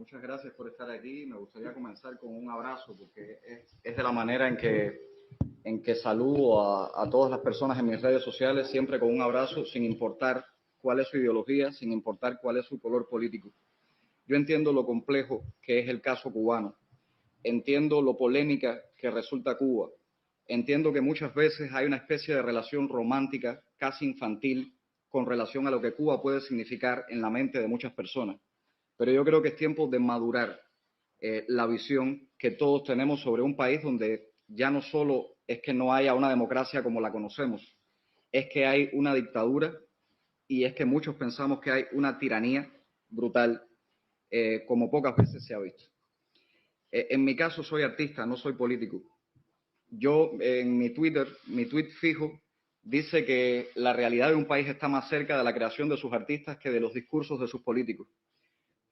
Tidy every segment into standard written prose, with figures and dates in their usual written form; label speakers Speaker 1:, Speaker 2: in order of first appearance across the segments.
Speaker 1: Muchas gracias por estar aquí. Me gustaría comenzar con un abrazo porque es de la manera en que saludo a todas las personas en mis redes sociales, siempre con un abrazo, sin importar cuál es su ideología, sin importar cuál es su color político. Yo entiendo lo complejo que es el caso cubano, entiendo lo polémica que resulta Cuba, entiendo que muchas veces hay una especie de relación romántica, casi infantil, con relación a lo que Cuba puede significar en la mente de muchas personas. Pero yo creo que es tiempo de madurar la visión que todos tenemos sobre un país donde ya no solo es que no haya una democracia como la conocemos, es que hay una dictadura y es que muchos pensamos que hay una tiranía brutal, como pocas veces se ha visto. En mi caso soy artista, no soy político. Yo en mi Twitter, mi tweet fijo, dice que la realidad de un país está más cerca de la creación de sus artistas que de los discursos de sus políticos.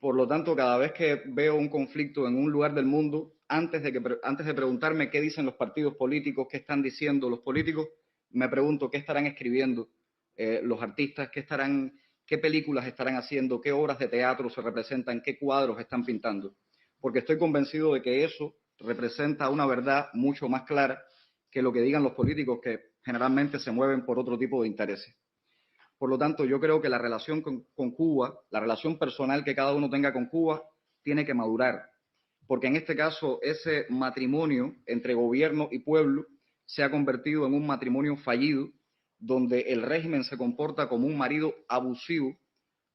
Speaker 1: Por lo tanto, cada vez que veo un conflicto en un lugar del mundo, antes de preguntarme qué dicen los partidos políticos, qué están diciendo los políticos, me pregunto qué estarán escribiendo los artistas, qué películas estarán haciendo, qué obras de teatro se representan, qué cuadros están pintando. Porque estoy convencido de que eso representa una verdad mucho más clara que lo que digan los políticos, que generalmente se mueven por otro tipo de intereses. Por lo tanto, yo creo que la relación con Cuba, la relación personal que cada uno tenga con Cuba, tiene que madurar, porque en este caso ese matrimonio entre gobierno y pueblo se ha convertido en un matrimonio fallido, donde el régimen se comporta como un marido abusivo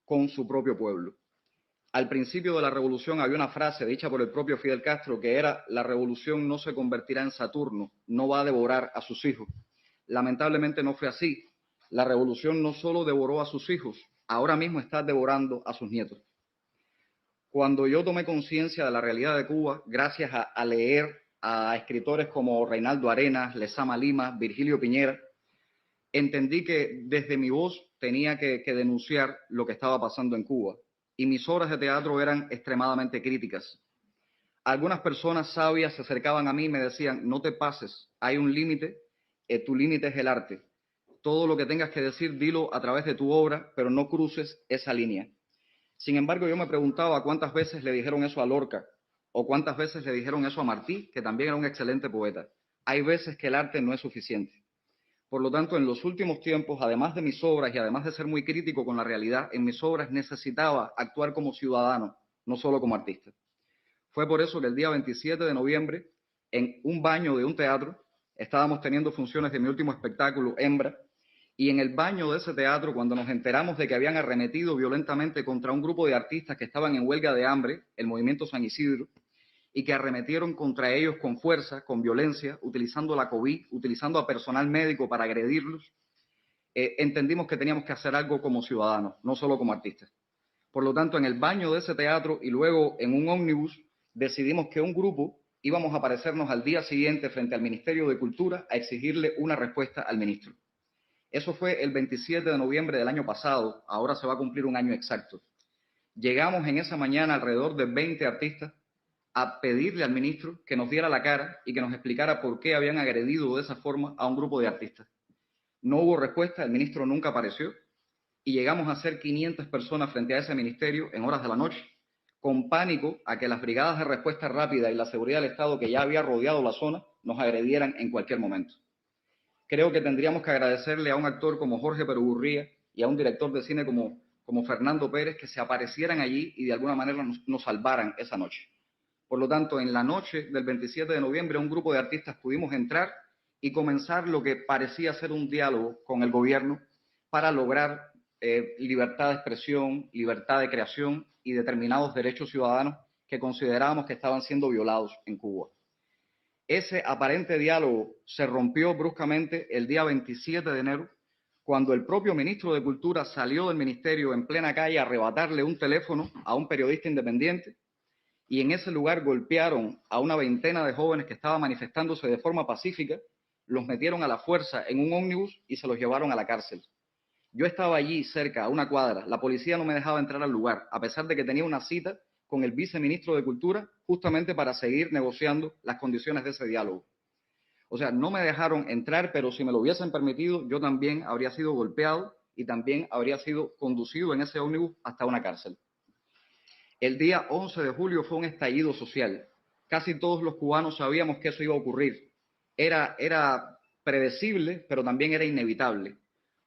Speaker 1: con su propio pueblo. Al principio de la revolución había una frase dicha por el propio Fidel Castro que era: la revolución no se convertirá en Saturno, no va a devorar a sus hijos. Lamentablemente no fue así. La revolución no solo devoró a sus hijos, ahora mismo está devorando a sus nietos. Cuando yo tomé conciencia de la realidad de Cuba, gracias a leer a escritores como Reinaldo Arenas, Lezama Lima, Virgilio Piñera, entendí que desde mi voz tenía que denunciar lo que estaba pasando en Cuba. Y mis obras de teatro eran extremadamente críticas. Algunas personas sabias se acercaban a mí y me decían: no te pases, hay un límite, tu límite es el arte. Todo lo que tengas que decir, dilo a través de tu obra, pero no cruces esa línea. Sin embargo, yo me preguntaba cuántas veces le dijeron eso a Lorca o cuántas veces le dijeron eso a Martí, que también era un excelente poeta. Hay veces que el arte no es suficiente. Por lo tanto, en los últimos tiempos, además de mis obras y además de ser muy crítico con la realidad, en mis obras necesitaba actuar como ciudadano, no solo como artista. Fue por eso que el día 27 de noviembre, en un baño de un teatro, estábamos teniendo funciones de mi último espectáculo, Hembra, y en el baño de ese teatro, cuando nos enteramos de que habían arremetido violentamente contra un grupo de artistas que estaban en huelga de hambre, el Movimiento San Isidro, y que arremetieron contra ellos con fuerza, con violencia, utilizando la COVID, utilizando a personal médico para agredirlos, entendimos que teníamos que hacer algo como ciudadanos, no solo como artistas. Por lo tanto, en el baño de ese teatro y luego en un ómnibus, decidimos que un grupo íbamos a aparecernos al día siguiente frente al Ministerio de Cultura a exigirle una respuesta al ministro. Eso fue el 27 de noviembre del año pasado, ahora se va a cumplir un año exacto. Llegamos en esa mañana alrededor de 20 artistas a pedirle al ministro que nos diera la cara y que nos explicara por qué habían agredido de esa forma a un grupo de artistas. No hubo respuesta, el ministro nunca apareció y llegamos a ser 500 personas frente a ese ministerio en horas de la noche, con pánico a que las brigadas de respuesta rápida y la seguridad del Estado que ya había rodeado la zona nos agredieran en cualquier momento. Creo que tendríamos que agradecerle a un actor como Jorge Perugurría y a un director de cine como Fernando Pérez que se aparecieran allí y de alguna manera nos salvaran esa noche. Por lo tanto, en la noche del 27 de noviembre, un grupo de artistas pudimos entrar y comenzar lo que parecía ser un diálogo con el gobierno para lograr libertad de expresión, libertad de creación y determinados derechos ciudadanos que considerábamos que estaban siendo violados en Cuba. Ese aparente diálogo se rompió bruscamente el día 27 de enero, cuando el propio ministro de Cultura salió del ministerio en plena calle a arrebatarle un teléfono a un periodista independiente, y en ese lugar golpearon a una veintena de jóvenes que estaban manifestándose de forma pacífica, los metieron a la fuerza en un ómnibus y se los llevaron a la cárcel. Yo estaba allí cerca, a una cuadra, la policía no me dejaba entrar al lugar, a pesar de que tenía una cita con el viceministro de Cultura justamente para seguir negociando las condiciones de ese diálogo. O sea, no me dejaron entrar, pero si me lo hubiesen permitido, yo también habría sido golpeado y también habría sido conducido en ese ómnibus hasta una cárcel. El día 11 de julio fue un estallido social. Casi todos los cubanos sabíamos que eso iba a ocurrir. Era predecible, pero también era inevitable.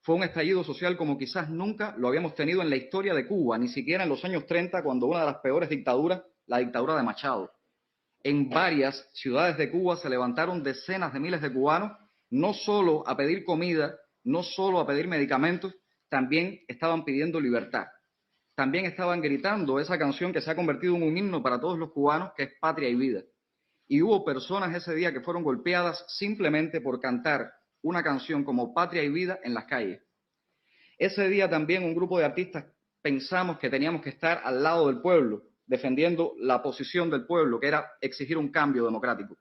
Speaker 1: Fue un estallido social como quizás nunca lo habíamos tenido en la historia de Cuba, ni siquiera en los años 30, cuando una de las peores dictaduras, la dictadura de Machado. En varias ciudades de Cuba se levantaron decenas de miles de cubanos, no solo a pedir comida, no solo a pedir medicamentos, también estaban pidiendo libertad. También estaban gritando esa canción que se ha convertido en un himno para todos los cubanos, que es Patria y Vida. Y hubo personas ese día que fueron golpeadas simplemente por cantar una canción como Patria y Vida en las calles. Ese día también un grupo de artistas pensamos que teníamos que estar al lado del pueblo, defendiendo la posición del pueblo, que era exigir un cambio democrático.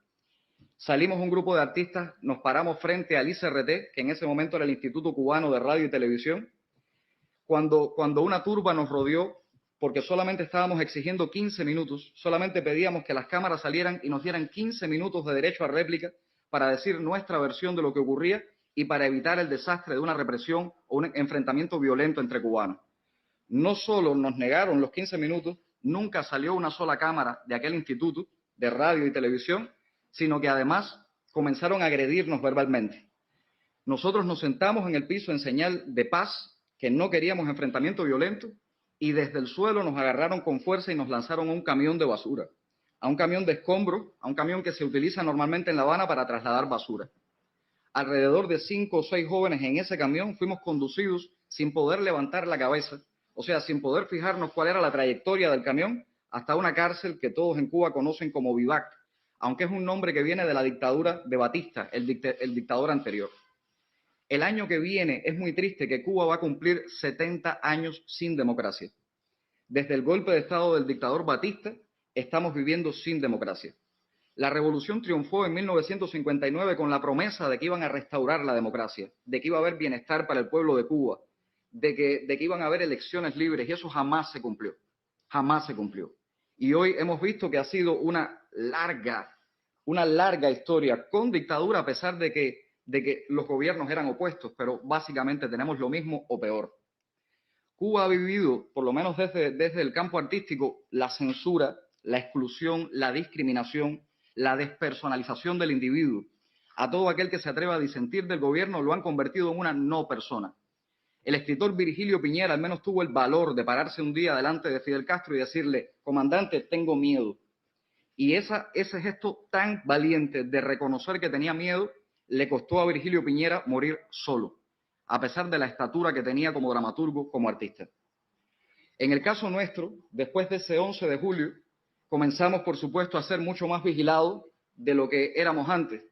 Speaker 1: Salimos un grupo de artistas, nos paramos frente al ICRT, que en ese momento era el Instituto Cubano de Radio y Televisión, cuando una turba nos rodeó, porque solamente estábamos exigiendo 15 minutos, solamente pedíamos que las cámaras salieran y nos dieran 15 minutos de derecho a réplica para decir nuestra versión de lo que ocurría y para evitar el desastre de una represión o un enfrentamiento violento entre cubanos. No solo nos negaron los 15 minutos, nunca salió una sola cámara de aquel instituto de radio y televisión, sino que además comenzaron a agredirnos verbalmente. Nosotros nos sentamos en el piso en señal de paz, que no queríamos enfrentamiento violento, y desde el suelo nos agarraron con fuerza y nos lanzaron a un camión de basura, a un camión de escombros, a un camión que se utiliza normalmente en La Habana para trasladar basura. Alrededor de 5 o 6 jóvenes en ese camión fuimos conducidos sin poder levantar la cabeza, o sea, sin poder fijarnos cuál era la trayectoria del camión, hasta una cárcel que todos en Cuba conocen como Vivac, aunque es un nombre que viene de la dictadura de Batista, el dictador anterior. El año que viene es muy triste que Cuba va a cumplir 70 años sin democracia. Desde el golpe de Estado del dictador Batista, estamos viviendo sin democracia. La revolución triunfó en 1959 con la promesa de que iban a restaurar la democracia, de que iba a haber bienestar para el pueblo de Cuba, de que iban a haber elecciones libres, y eso jamás se cumplió. Jamás se cumplió. Y hoy hemos visto que ha sido una larga historia con dictadura, a pesar de que los gobiernos eran opuestos, pero básicamente tenemos lo mismo o peor. Cuba ha vivido, por lo menos desde el campo artístico, la censura, la exclusión, la discriminación, la despersonalización del individuo. A todo aquel que se atreva a disentir del gobierno lo han convertido en una no persona. El escritor Virgilio Piñera al menos tuvo el valor de pararse un día delante de Fidel Castro y decirle: comandante, tengo miedo. Y ese gesto tan valiente de reconocer que tenía miedo le costó a Virgilio Piñera morir solo, a pesar de la estatura que tenía como dramaturgo, como artista. En el caso nuestro, después de ese 11 de julio, comenzamos, por supuesto, a ser mucho más vigilados de lo que éramos antes.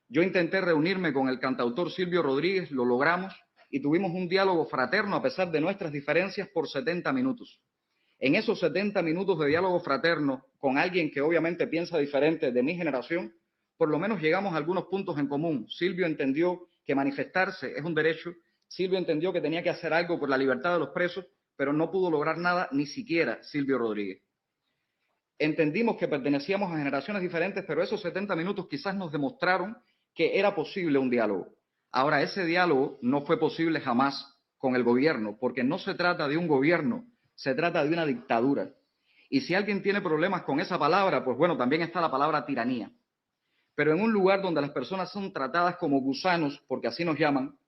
Speaker 1: Yo intenté reunirme con el cantautor Silvio Rodríguez, lo logramos, y tuvimos un diálogo fraterno a pesar de nuestras diferencias por 70 minutos. En esos 70 minutos de diálogo fraterno con alguien que obviamente piensa diferente de mi generación, por lo menos llegamos a algunos puntos en común. Silvio entendió que manifestarse es un derecho, Silvio entendió que tenía que hacer algo por la libertad de los presos, pero no pudo lograr nada, ni siquiera Silvio Rodríguez. Entendimos que pertenecíamos a generaciones diferentes, pero esos 70 minutos quizás nos demostraron que era posible un diálogo. Ahora, ese diálogo no fue posible jamás con el gobierno, porque no se trata de un gobierno, se trata de una dictadura. Y si alguien tiene problemas con esa palabra, pues bueno, también está la palabra tiranía. Pero en un lugar donde las personas son tratadas como gusanos, porque así nos llaman,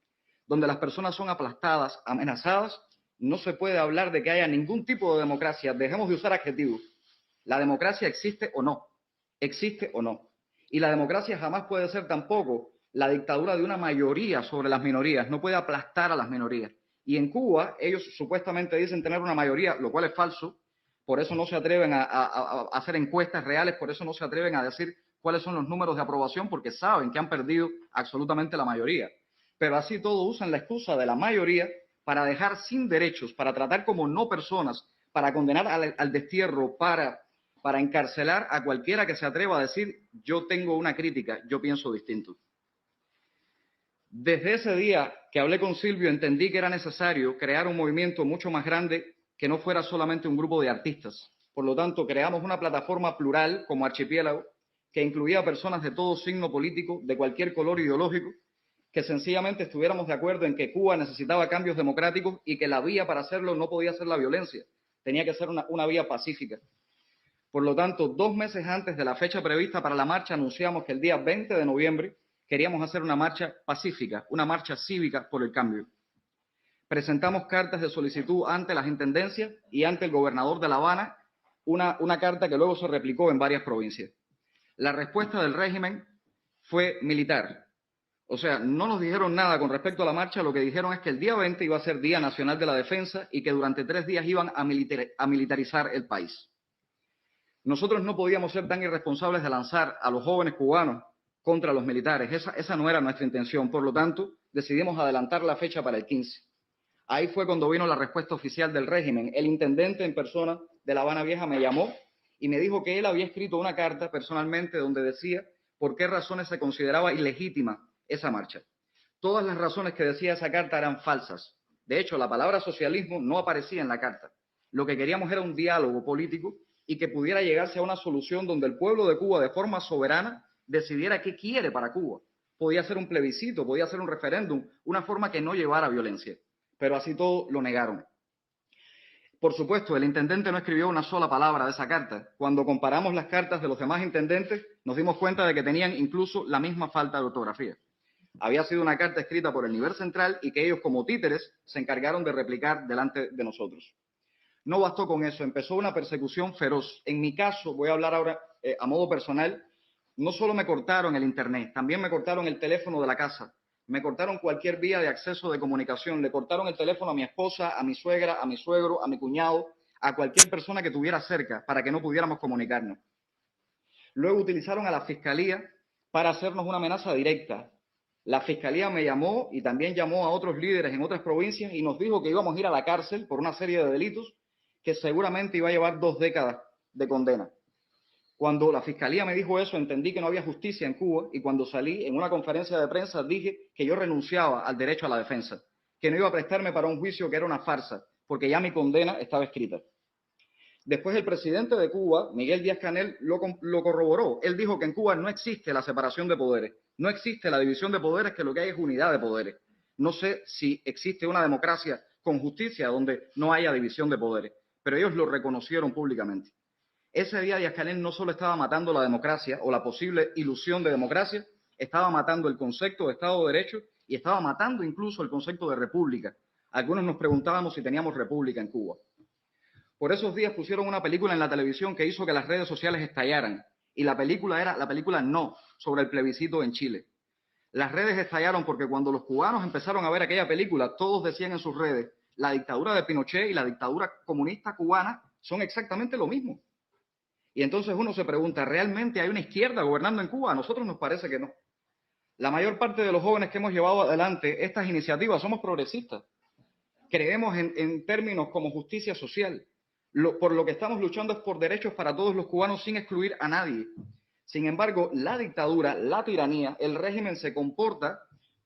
Speaker 1: donde las personas son aplastadas, amenazadas, no se puede hablar de que haya ningún tipo de democracia. Dejemos de usar adjetivos. La democracia existe o no. Existe o no. Y la democracia jamás puede ser tampoco la dictadura de una mayoría sobre las minorías. No puede aplastar a las minorías. Y en Cuba, ellos supuestamente dicen tener una mayoría, lo cual es falso. Por eso no se atreven a hacer encuestas reales, por eso no se atreven a decir cuáles son los números de aprobación, porque saben que han perdido absolutamente la mayoría. Pero así todo usan la excusa de la mayoría para dejar sin derechos, para tratar como no personas, para condenar al destierro, para encarcelar a cualquiera que se atreva a decir: yo tengo una crítica, yo pienso distinto. Desde ese día que hablé con Silvio, entendí que era necesario crear un movimiento mucho más grande que no fuera solamente un grupo de artistas. Por lo tanto, creamos una plataforma plural como Archipiélago, que incluía a personas de todo signo político, de cualquier color ideológico, que sencillamente estuviéramos de acuerdo en que Cuba necesitaba cambios democráticos y que la vía para hacerlo no podía ser la violencia, tenía que ser una vía pacífica. Por lo tanto, 2 meses antes de la fecha prevista para la marcha, anunciamos que el día 20 de noviembre queríamos hacer una marcha pacífica, una marcha cívica por el cambio. Presentamos cartas de solicitud ante las intendencias y ante el gobernador de La Habana, una carta que luego se replicó en varias provincias. La respuesta del régimen fue militar. O sea, no nos dijeron nada con respecto a la marcha, lo que dijeron es que el día 20 iba a ser Día Nacional de la Defensa y que durante 3 días iban a militarizar el país. Nosotros no podíamos ser tan irresponsables de lanzar a los jóvenes cubanos contra los militares. Esa no era nuestra intención. Por lo tanto, decidimos adelantar la fecha para el 15. Ahí fue cuando vino la respuesta oficial del régimen. El intendente en persona de La Habana Vieja me llamó y me dijo que él había escrito una carta personalmente donde decía por qué razones se consideraba ilegítima esa marcha. Todas las razones que decía esa carta eran falsas. De hecho, la palabra socialismo no aparecía en la carta. Lo que queríamos era un diálogo político y que pudiera llegarse a una solución donde el pueblo de Cuba, de forma soberana, decidiera qué quiere para Cuba. Podía ser un plebiscito, podía ser un referéndum, una forma que no llevara a violencia. Pero así todo lo negaron. Por supuesto, el intendente no escribió una sola palabra de esa carta. Cuando comparamos las cartas de los demás intendentes, nos dimos cuenta de que tenían incluso la misma falta de ortografía. Había sido una carta escrita por el nivel central y que ellos, como títeres, se encargaron de replicar delante de nosotros. No bastó con eso, empezó una persecución feroz. En mi caso, voy a hablar ahora a modo personal, no solo me cortaron el internet, también me cortaron el teléfono de la casa, me cortaron cualquier vía de acceso de comunicación, le cortaron el teléfono a mi esposa, a mi suegra, a mi suegro, a mi cuñado, a cualquier persona que tuviera cerca para que no pudiéramos comunicarnos. Luego utilizaron a la fiscalía para hacernos una amenaza directa. La fiscalía me llamó y también llamó a otros líderes en otras provincias y nos dijo que íbamos a ir a la cárcel por una serie de delitos que seguramente iba a llevar 2 décadas de condena. Cuando la fiscalía me dijo eso, entendí que no había justicia en Cuba y cuando salí en una conferencia de prensa dije que yo renunciaba al derecho a la defensa, que no iba a prestarme para un juicio que era una farsa, porque ya mi condena estaba escrita. Después el presidente de Cuba, Miguel Díaz-Canel, lo corroboró. Él dijo que en Cuba no existe la separación de poderes, no existe la división de poderes, que lo que hay es unidad de poderes. No sé si existe una democracia con justicia donde no haya división de poderes, pero ellos lo reconocieron públicamente. Ese día Díaz-Canel no solo estaba matando la democracia o la posible ilusión de democracia, estaba matando el concepto de Estado de Derecho y estaba matando incluso el concepto de república. Algunos nos preguntábamos si teníamos república en Cuba. Por esos días pusieron una película en la televisión que hizo que las redes sociales estallaran. Y la película era la película No, sobre el plebiscito en Chile. Las redes estallaron porque cuando los cubanos empezaron a ver aquella película, todos decían en sus redes, la dictadura de Pinochet y la dictadura comunista cubana son exactamente lo mismo. Y entonces uno se pregunta, ¿realmente hay una izquierda gobernando en Cuba? A nosotros nos parece que no. La mayor parte de los jóvenes que hemos llevado adelante estas iniciativas somos progresistas. Creemos en términos como justicia social. Por lo que estamos luchando es por derechos para todos los cubanos sin excluir a nadie. Sin embargo, la dictadura, la tiranía, el régimen se comporta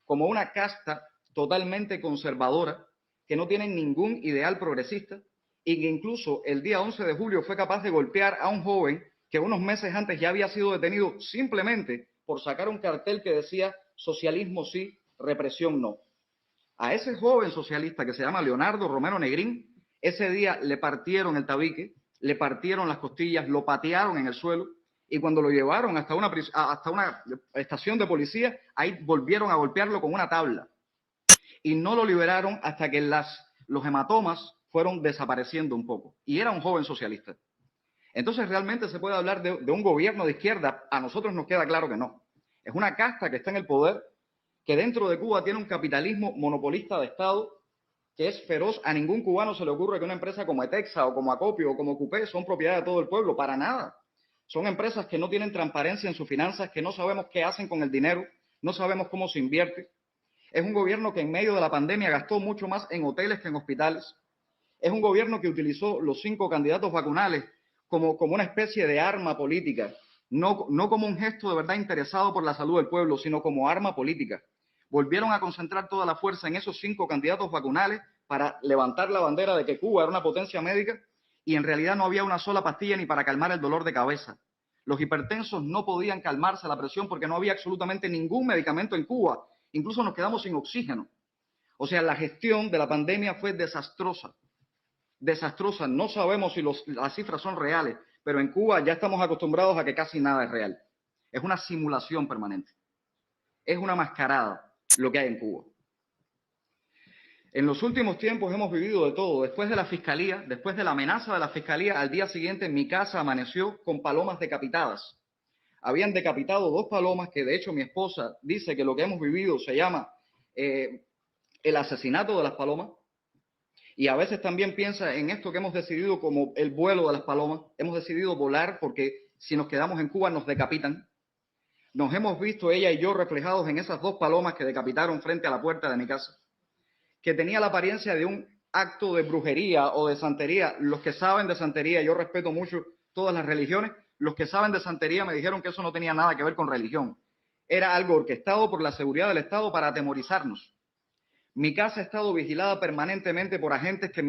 Speaker 1: como una casta totalmente conservadora que no tiene ningún ideal progresista y que incluso el día 11 de julio fue capaz de golpear a un joven que unos meses antes ya había sido detenido simplemente por sacar un cartel que decía socialismo sí, represión no. A ese joven socialista que se llama Leonardo Romero Negrín, ese día le partieron el tabique, le partieron las costillas, lo patearon en el suelo y cuando lo llevaron hasta una estación de policía, ahí volvieron a golpearlo con una tabla y no lo liberaron hasta que los hematomas fueron desapareciendo un poco. Y era un joven socialista. Entonces, ¿realmente se puede hablar de un gobierno de izquierda? A nosotros nos queda claro que no. Es una casta que está en el poder, que dentro de Cuba tiene un capitalismo monopolista de Estado que es feroz. A ningún cubano se le ocurre que una empresa como Etexa o como Acopio o como Cupé son propiedad de todo el pueblo, para nada. Son empresas que no tienen transparencia en sus finanzas, que no sabemos qué hacen con el dinero, no sabemos cómo se invierte. Es un gobierno que en medio de la pandemia gastó mucho más en hoteles que en hospitales. Es un gobierno que utilizó los 5 candidatos vacunales como una especie de arma política, no como un gesto de verdad interesado por la salud del pueblo, sino como arma política. Volvieron a concentrar toda la fuerza en esos 5 candidatos vacunales para levantar la bandera de que Cuba era una potencia médica y en realidad no había una sola pastilla ni para calmar el dolor de cabeza. Los hipertensos no podían calmarse la presión porque no había absolutamente ningún medicamento en Cuba. Incluso nos quedamos sin oxígeno. O sea, la gestión de la pandemia fue desastrosa. desastrosa. No sabemos si las cifras son reales, pero en Cuba ya estamos acostumbrados a que casi nada es real. Es una simulación permanente. Es una mascarada lo que hay en Cuba. En los últimos tiempos hemos vivido de todo. Después de la fiscalía, después de la amenaza de la fiscalía, al día siguiente mi casa amaneció con palomas decapitadas. Habían decapitado 2 palomas que de hecho mi esposa dice que lo que hemos vivido se llama el asesinato de las palomas. Y a veces también piensa en esto que hemos decidido como el vuelo de las palomas. Hemos decidido volar porque si nos quedamos en Cuba nos decapitan. Nos hemos visto ella y yo reflejados en esas 2 palomas que decapitaron frente a la puerta de mi casa, que tenía la apariencia de un acto de brujería o de santería. Los que saben de santería, yo respeto mucho todas las religiones, los que saben de santería me dijeron que eso no tenía nada que ver con religión. Era algo orquestado por la seguridad del Estado para atemorizarnos. Mi casa ha estado vigilada permanentemente por agentes que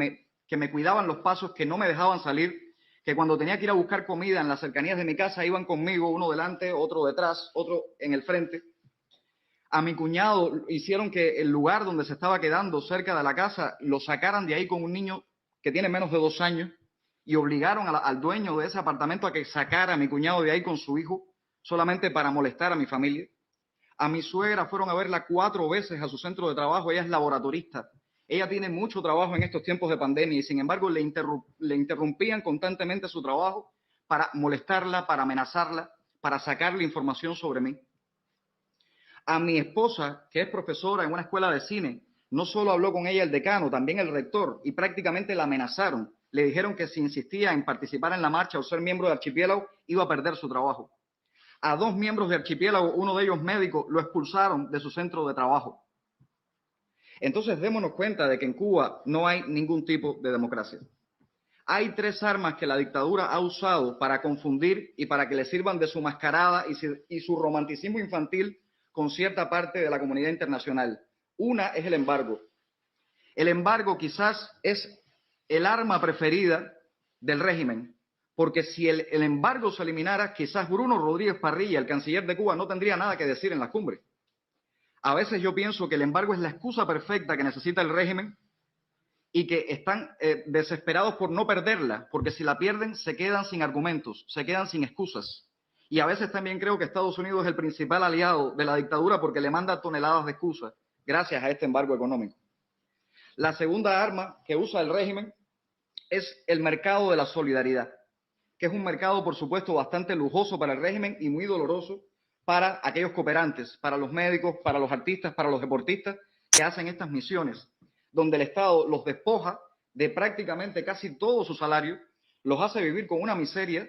Speaker 1: me cuidaban los pasos, que no me dejaban salir, que cuando tenía que ir a buscar comida en las cercanías de mi casa iban conmigo, uno delante, otro detrás, otro en el frente. A mi cuñado hicieron que el lugar donde se estaba quedando cerca de la casa lo sacaran de ahí con un niño que tiene menos de 2 años y obligaron al dueño de ese apartamento a que sacara a mi cuñado de ahí con su hijo solamente para molestar a mi familia. A mi suegra fueron a verla 4 veces a su centro de trabajo. Ella es laboratorista. Ella tiene mucho trabajo en estos tiempos de pandemia y sin embargo le interrumpían constantemente su trabajo para molestarla, para amenazarla, para sacarle información sobre mí. A mi esposa, que es profesora en una escuela de cine, no solo habló con ella el decano, también el rector, y prácticamente la amenazaron. Le dijeron que si insistía en participar en la marcha o ser miembro de Archipiélago, iba a perder su trabajo. A 2 miembros de Archipiélago, uno de ellos médico, lo expulsaron de su centro de trabajo. Entonces, démonos cuenta de que en Cuba no hay ningún tipo de democracia. Hay 3 armas que la dictadura ha usado para confundir y para que le sirvan de su mascarada y su romanticismo infantil con cierta parte de la comunidad internacional. Una es el embargo. El embargo quizás es el arma preferida del régimen, porque si el embargo se eliminara, quizás Bruno Rodríguez Parrilla, el canciller de Cuba, no tendría nada que decir en la cumbre. A veces yo pienso que el embargo es la excusa perfecta que necesita el régimen y que están desesperados por no perderla, porque si la pierden se quedan sin argumentos, se quedan sin excusas. Y a veces también creo que Estados Unidos es el principal aliado de la dictadura porque le manda toneladas de excusas gracias a este embargo económico. La segunda arma que usa el régimen es el mercado de la solidaridad, que es un mercado, por supuesto, bastante lujoso para el régimen y muy doloroso para aquellos cooperantes, para los médicos, para los artistas, para los deportistas que hacen estas misiones, donde el Estado los despoja de prácticamente casi todo su salario, los hace vivir con una miseria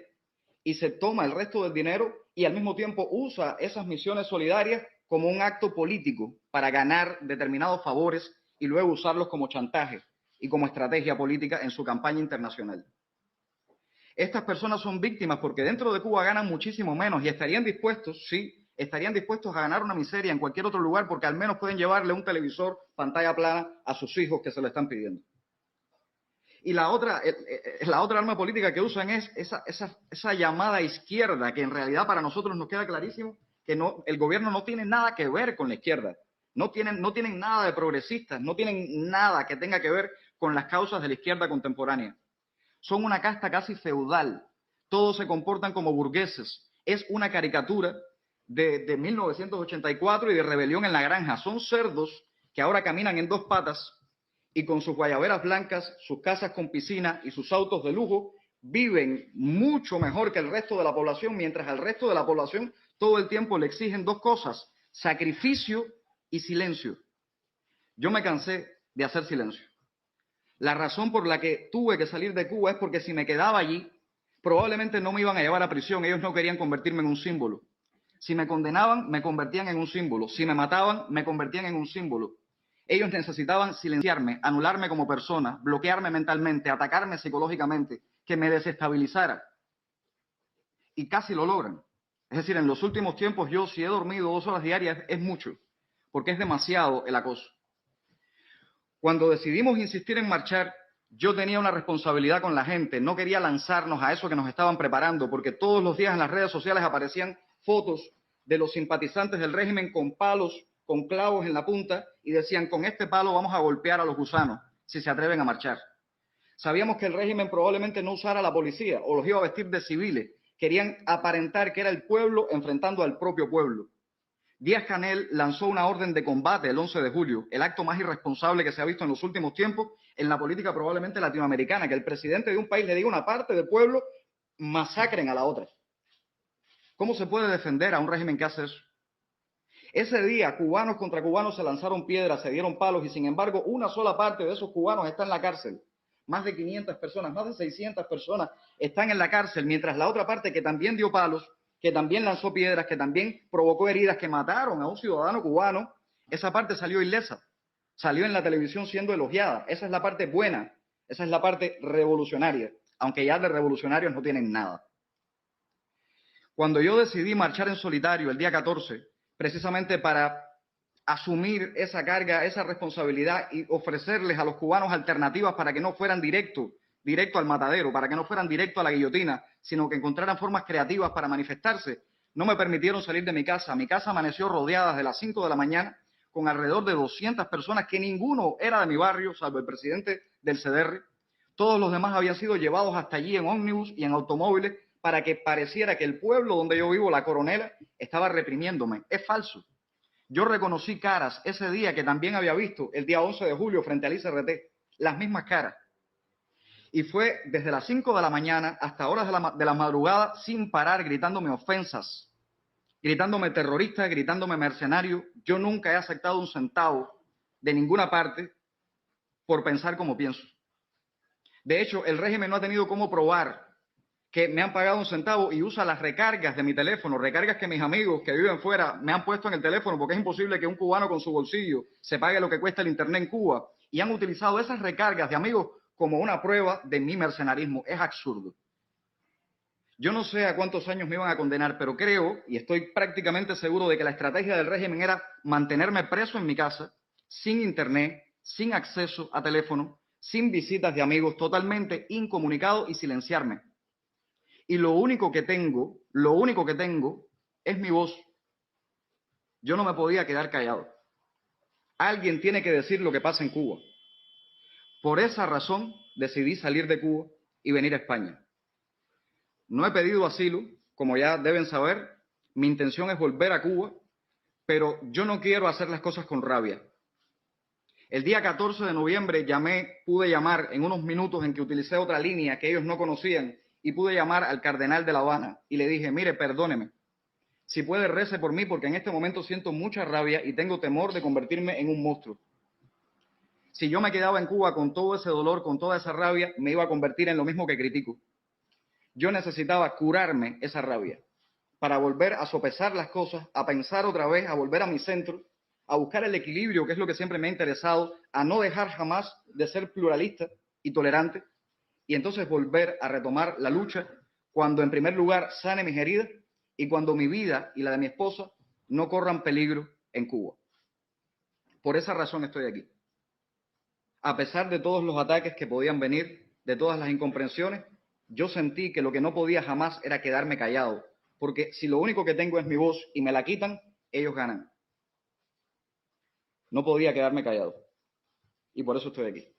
Speaker 1: y se toma el resto del dinero y al mismo tiempo usa esas misiones solidarias como un acto político para ganar determinados favores y luego usarlos como chantaje y como estrategia política en su campaña internacional. Estas personas son víctimas porque dentro de Cuba ganan muchísimo menos y estarían dispuestos, sí, estarían dispuestos a ganar una miseria en cualquier otro lugar porque al menos pueden llevarle un televisor, pantalla plana a sus hijos que se lo están pidiendo. Y la otra arma política que usan es esa llamada izquierda, que en realidad para nosotros nos queda clarísimo que el gobierno no tiene nada que ver con la izquierda. No tienen nada de progresistas, no tienen nada que tenga que ver con las causas de la izquierda contemporánea. Son una casta casi feudal. Todos se comportan como burgueses. Es una caricatura de 1984 y de Rebelión en la Granja. Son cerdos que ahora caminan en 2 patas y con sus guayaberas blancas, sus casas con piscina y sus autos de lujo, viven mucho mejor que el resto de la población, mientras al resto de la población todo el tiempo le exigen 2 cosas, sacrificio y silencio. Yo me cansé de hacer silencio. La razón por la que tuve que salir de Cuba es porque si me quedaba allí, probablemente no me iban a llevar a prisión. Ellos no querían convertirme en un símbolo. Si me condenaban, me convertían en un símbolo. Si me mataban, me convertían en un símbolo. Ellos necesitaban silenciarme, anularme como persona, bloquearme mentalmente, atacarme psicológicamente, que me desestabilizara. Y casi lo logran. Es decir, en los últimos tiempos yo, si he dormido 2 horas diarias, es mucho, porque es demasiado el acoso. Cuando decidimos insistir en marchar, yo tenía una responsabilidad con la gente. No quería lanzarnos a eso que nos estaban preparando, porque todos los días en las redes sociales aparecían fotos de los simpatizantes del régimen con palos, con clavos en la punta, y decían, con este palo vamos a golpear a los gusanos si se atreven a marchar. Sabíamos que el régimen probablemente no usara a la policía o los iba a vestir de civiles. Querían aparentar que era el pueblo enfrentando al propio pueblo. Díaz-Canel lanzó una orden de combate el 11 de julio, el acto más irresponsable que se ha visto en los últimos tiempos en la política probablemente latinoamericana, que el presidente de un país le diga a una parte del pueblo, masacren a la otra. ¿Cómo se puede defender a un régimen que hace eso? Ese día, cubanos contra cubanos se lanzaron piedras, se dieron palos y sin embargo una sola parte de esos cubanos está en la cárcel. Más de 500 personas, más de 600 personas están en la cárcel, mientras la otra parte que también dio palos, que también lanzó piedras, que también provocó heridas, que mataron a un ciudadano cubano, esa parte salió ilesa, salió en la televisión siendo elogiada. Esa es la parte buena, esa es la parte revolucionaria, aunque ya de revolucionarios no tienen nada. Cuando yo decidí marchar en solitario el día 14, precisamente para asumir esa carga, esa responsabilidad y ofrecerles a los cubanos alternativas para que no fueran directo al matadero, para que no fueran directo a la guillotina, sino que encontraran formas creativas para manifestarse, no me permitieron salir de mi casa. Mi casa amaneció rodeada desde las 5 de la mañana con alrededor de 200 personas que ninguno era de mi barrio, salvo el presidente del CDR. Todos los demás habían sido llevados hasta allí en ómnibus y en automóviles para que pareciera que el pueblo donde yo vivo, la Coronela, estaba reprimiéndome. Es falso. Yo reconocí caras ese día que también había visto el día 11 de julio frente al ICRT, las mismas caras. Y fue desde las 5 de la mañana hasta horas de la madrugada sin parar gritándome ofensas, gritándome terrorista, gritándome mercenario. Yo nunca he aceptado un centavo de ninguna parte por pensar como pienso. De hecho, el régimen no ha tenido cómo probar que me han pagado un centavo y usa las recargas de mi teléfono, recargas que mis amigos que viven fuera me han puesto en el teléfono, porque es imposible que un cubano con su bolsillo se pague lo que cuesta el internet en Cuba, y han utilizado esas recargas de amigos como una prueba de mi mercenarismo. Es absurdo. Yo no sé a cuántos años me iban a condenar, pero creo, y estoy prácticamente seguro de que la estrategia del régimen era mantenerme preso en mi casa, sin internet, sin acceso a teléfono, sin visitas de amigos, totalmente incomunicado y silenciarme. Y lo único que tengo es mi voz. Yo no me podía quedar callado. Alguien tiene que decir lo que pasa en Cuba. Por esa razón decidí salir de Cuba y venir a España. No he pedido asilo, como ya deben saber. Mi intención es volver a Cuba, pero yo no quiero hacer las cosas con rabia. El día 14 de noviembre pude llamar en unos minutos en que utilicé otra línea que ellos no conocían, y pude llamar al cardenal de La Habana y le dije, mire, perdóneme, si puede rece por mí porque en este momento siento mucha rabia y tengo temor de convertirme en un monstruo. Si yo me quedaba en Cuba con todo ese dolor, con toda esa rabia, me iba a convertir en lo mismo que critico. Yo necesitaba curarme esa rabia para volver a sopesar las cosas, a pensar otra vez, a volver a mi centro, a buscar el equilibrio, que es lo que siempre me ha interesado, a no dejar jamás de ser pluralista y tolerante, y entonces volver a retomar la lucha cuando en primer lugar sane mis heridas y cuando mi vida y la de mi esposa no corran peligro en Cuba. Por esa razón estoy aquí. A pesar de todos los ataques que podían venir, de todas las incomprensiones, yo sentí que lo que no podía jamás era quedarme callado, porque si lo único que tengo es mi voz y me la quitan, ellos ganan. No podía quedarme callado y por eso estoy aquí.